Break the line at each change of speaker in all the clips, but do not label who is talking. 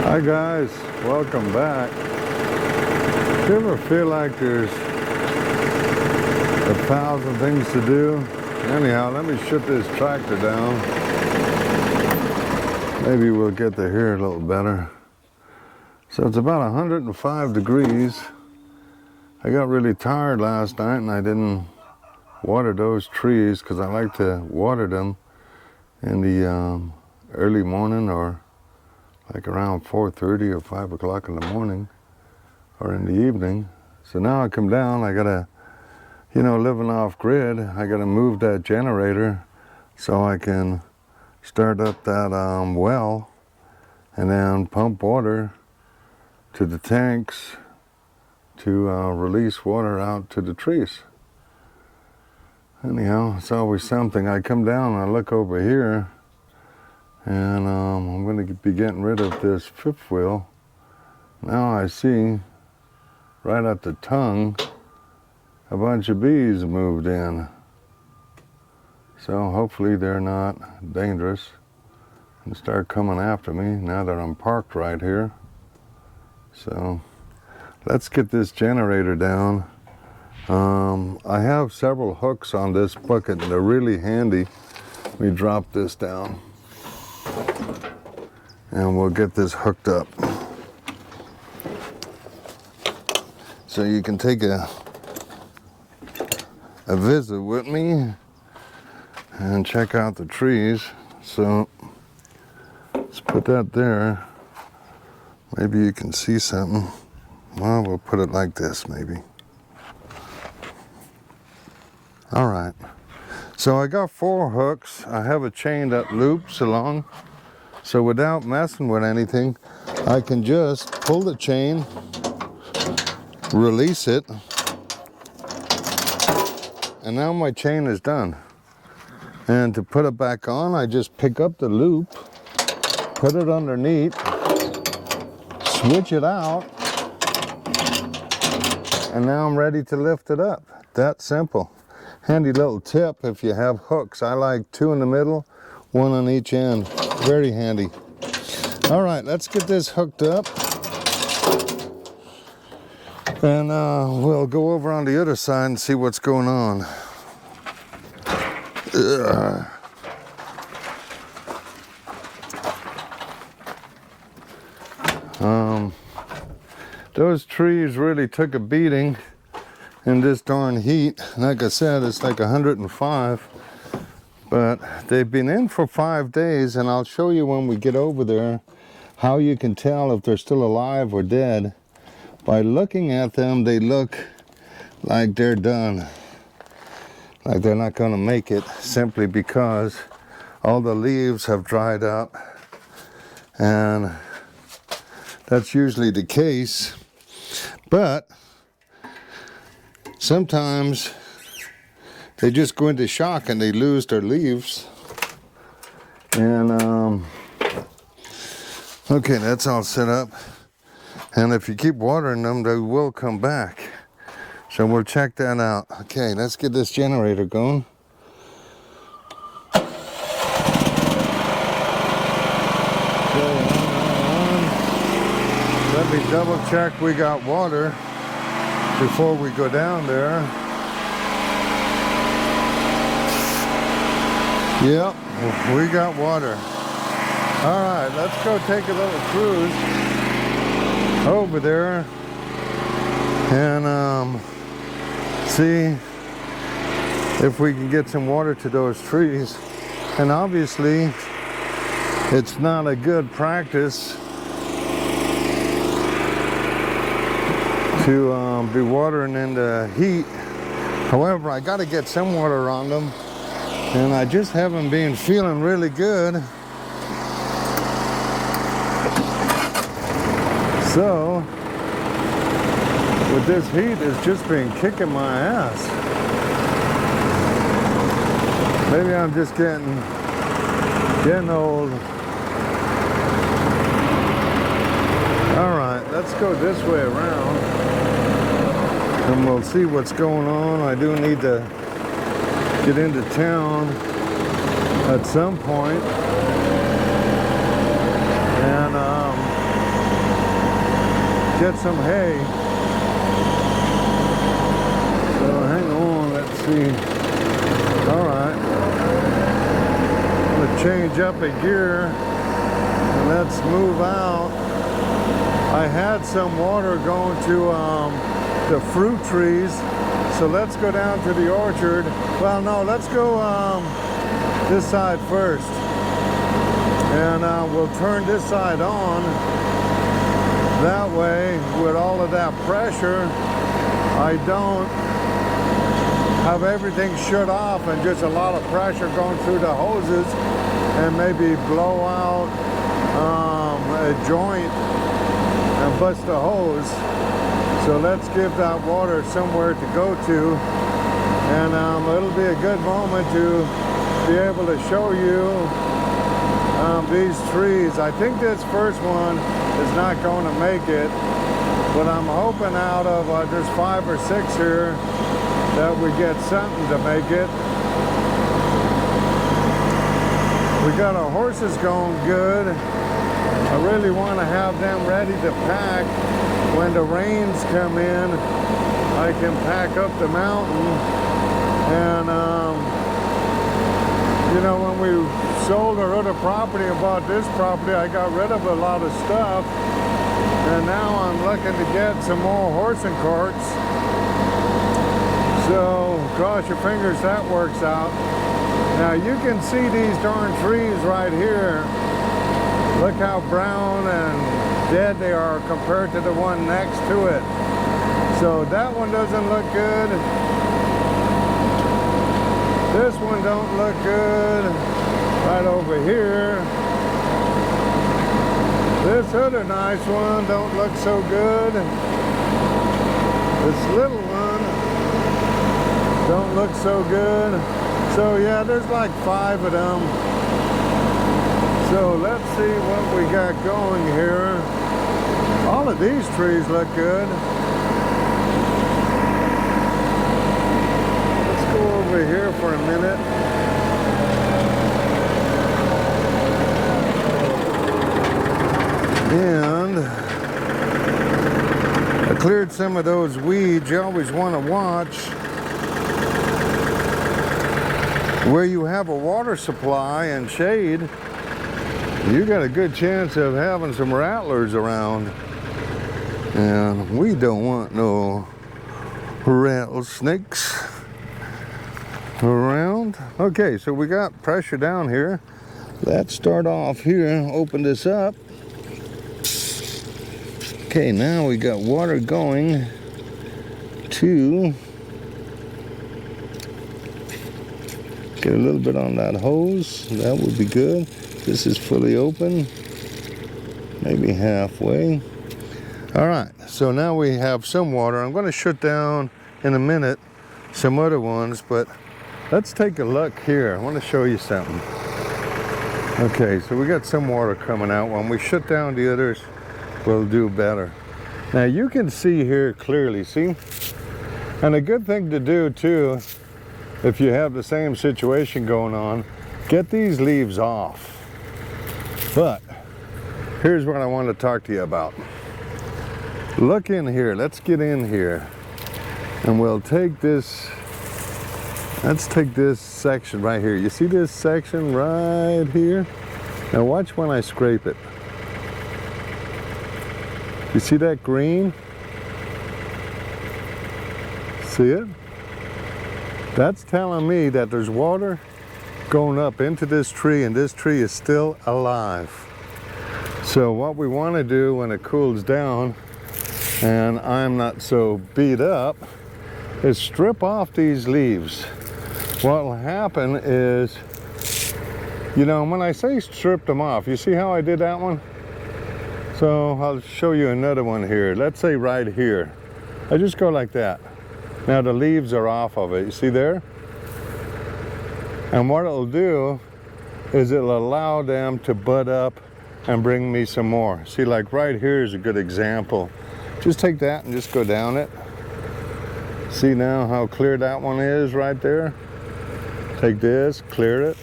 Hi guys, welcome back. Do you ever feel like there's 1,000 things to do? Anyhow, let me shut this tractor down. Maybe we'll get to hear a little better. So it's about 105 degrees. I got really tired last night and I didn't water those trees because I like to water them in the early morning, or like around 4:30 or 5 o'clock in the morning, or in the evening. So now I come down, I gotta, living off grid, I gotta move that generator so I can start up that well and then pump water to the tanks to release water out to the trees. Anyhow, it's always something. I come down and I look over here, and I'm going to be getting rid of this fifth wheel. Now I see right at the tongue a bunch of bees moved in. So hopefully they're not dangerous and start coming after me now that I'm parked right here. So let's get this generator down. I have several hooks on this bucket and they're really handy. Let me drop this down and we'll get this hooked up. So you can take a visit with me and check out the trees. So let's put that there. Maybe you can see something. Well, we'll put it like this maybe. All right. So I got 4 hooks. I have a chain that loops along. So without messing with anything, I can just pull the chain, release it, and now my chain is done. And to put it back on, I just pick up the loop, put it underneath, switch it out, and now I'm ready to lift it up. That simple. Handy little tip if you have hooks. I like 2 in the middle, 1 on each end. Very handy. All right, let's get this hooked up. And we'll go over on the other side and see what's going on. Those trees really took a beating in this darn heat. Like I said, it's like 105. But they've been in for 5 days, and I'll show you when we get over there how you can tell if they're still alive or dead. By looking at them, they look like they're done. Like they're not going to make it, simply because all the leaves have dried up. And that's usually the case. But sometimes they just go into shock and they lose their leaves. And okay, that's all set up. And if you keep watering them, they will come back. So we'll check that out. Okay, let's get this generator going. Let me double check we got water before we go down there. Yep, we got water. All right, let's go take a little cruise over there and see if we can get some water to those trees. And obviously, it's not a good practice to be watering in the heat. However, I got to get some water on them. And I just haven't been feeling really good. So, with this heat, it's just been kicking my ass. Maybe I'm just getting old. All right, let's go this way around. And we'll see what's going on. I do need to get into town at some point. And get some hay. So hang on, let's see. All right, I'm gonna change up a gear and let's move out. I had some water going to the fruit trees, so let's go down to the orchard. Well, no, let's go this side first, and we'll turn this side on. That way, with all of that pressure, I don't have everything shut off and just a lot of pressure going through the hoses and maybe blow out a joint and bust the hose. So let's give that water somewhere to go to, and it'll be a good moment to be able to show you these trees. I think this first one is not going to make it, but I'm hoping out of there's 5 or 6 here that we get something to make it. We got our horses going good. I really want to have them ready to pack when the rains come in. I can pack up the mountain, and you know, when we sold our other property and bought this property, I got rid of a lot of stuff, and now I'm looking to get some more horse and carts. So cross your fingers that works out. Now you can see these darn trees right here. Look how brown and dead they are compared to the one next to it. So that one doesn't look good. This one don't look good. Right over here. This other nice one don't look so good. This little one don't look so good. So yeah, there's like 5 of them. So let's see what we got going here. All of these trees look good. Let's go over here for a minute. And I cleared some of those weeds. You always want to watch where you have a water supply and shade. You got a good chance of having some rattlers around, and we don't want no rattlesnakes around. Okay, so we got pressure down here. Let's start off here, open this up. Okay, now we got water going to get a little bit on that hose. That would be good. This is fully open, maybe halfway. All right, so now we have some water. I'm going to shut down in a minute some other ones, but let's take a look here. I want to show you something. Okay, so we got some water coming out. When we shut down the others, we'll do better. Now you can see here clearly, see? And a good thing to do too, if you have the same situation going on, get these leaves off. But here's what I want to talk to you about. Look in here. Let's get in here, and we'll take this. Let's take this section right here. You see this section right here? Now watch when I scrape it. You see that green? See it? That's telling me that there's water going up into this tree, and this tree is still alive. So what we want to do when it cools down and I'm not so beat up is strip off these leaves. What will happen is, you know, when I say strip them off, you see how I did that one? So I'll show you another one here. Let's say right here. I just go like that. Now the leaves are off of it. You see there? And what it'll do is it'll allow them to bud up and bring me some more. See, like right here is a good example. Just take that and just go down it. See now how clear that one is right there? Take this, clear it,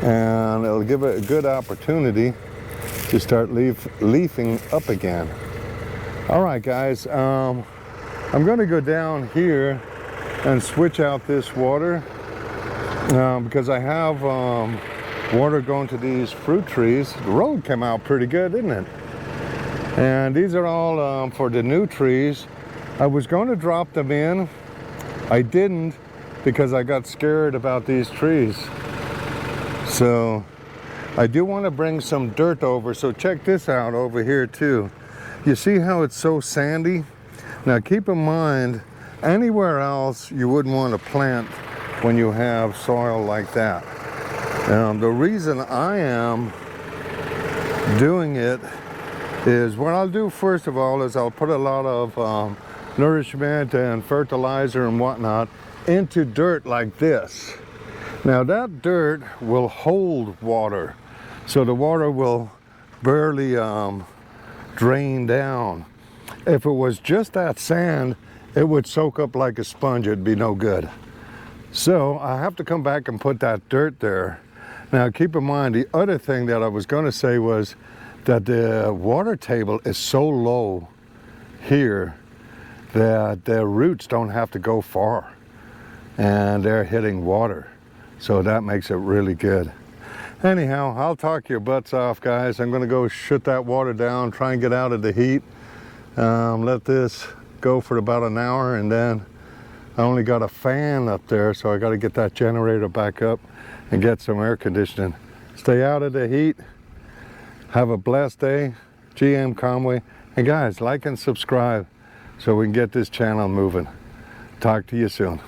and it'll give it a good opportunity to start leafing up again. All right, guys, I'm going to go down here and switch out this water because I have water going to these fruit trees. The road came out pretty good, didn't it? And these are all for the new trees. I was going to drop them in. I didn't because I got scared about these trees. So I do want to bring some dirt over. So check this out over here too. You see how it's so sandy? Now keep in mind, anywhere else you wouldn't want to plant when you have soil like that. The reason I am doing it is what I'll do first of all is I'll put a lot of nourishment and fertilizer and whatnot into dirt like this. Now that dirt will hold water, so the water will barely drain down. If it was just that sand, it would soak up like a sponge. It'd be no good. So I have to come back and put that dirt there. Now keep in mind, the other thing that I was going to say was that the water table is so low here that the roots don't have to go far and they're hitting water. So that makes it really good. Anyhow, I'll talk your butts off, guys. I'm going to go shut that water down, try and get out of the heat. Let this go for about an hour, and then I only got a fan up there, so I got to get that generator back up and get some air conditioning. Stay out of the heat. Have a blessed day. GM Conway. And guys, like and subscribe so we can get this channel moving. Talk to you soon.